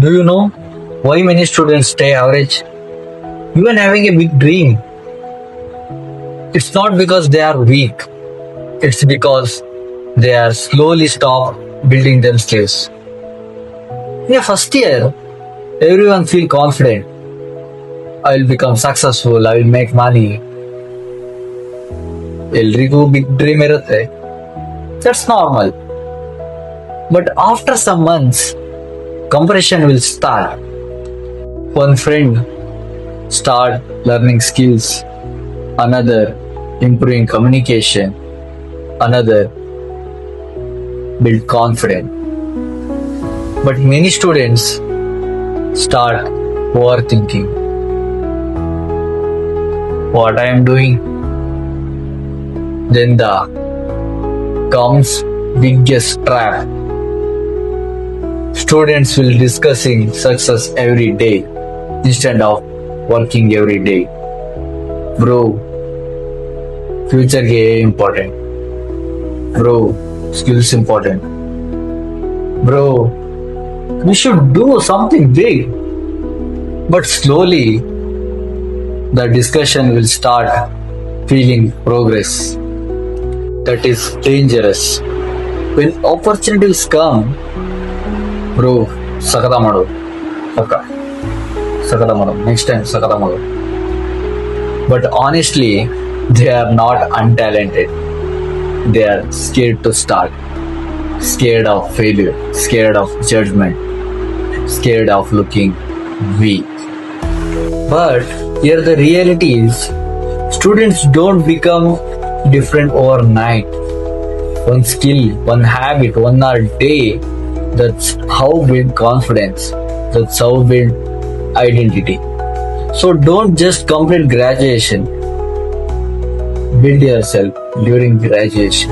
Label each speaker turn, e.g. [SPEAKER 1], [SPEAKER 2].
[SPEAKER 1] Do you know why many students stay average? Even having a big dream, it's not because they are weak, it's because they are slowly stop building themselves. In the first year, everyone feel confident. I will become successful, I will make money. ಎಲ್ರಿಗೂ big dream ಇರುತ್ತೆ. That's normal. But after some months, comparison will start. One friend start learning skills, another improving communication, another build confidence. But many students start overthinking. What I am doing? Then the comes biggest trap. Students will discussing success every day instead of working every day. Bro, future ge important. Bro, skills important. Bro, we should do something big. But slowly, the discussion will start feeling progress. That is dangerous. When opportunities come, bro, sakata madu. Okay. Sakata madu. Next time, sakata madu. But honestly, they are not untalented. They are scared to start. Scared of failure. Scared of judgment. Scared of looking weak. But here the reality is, students don't become different overnight. One skill, one habit, 1 hour day, that's how build confidence. That's how build identity. So don't just complete graduation. Build yourself during graduation.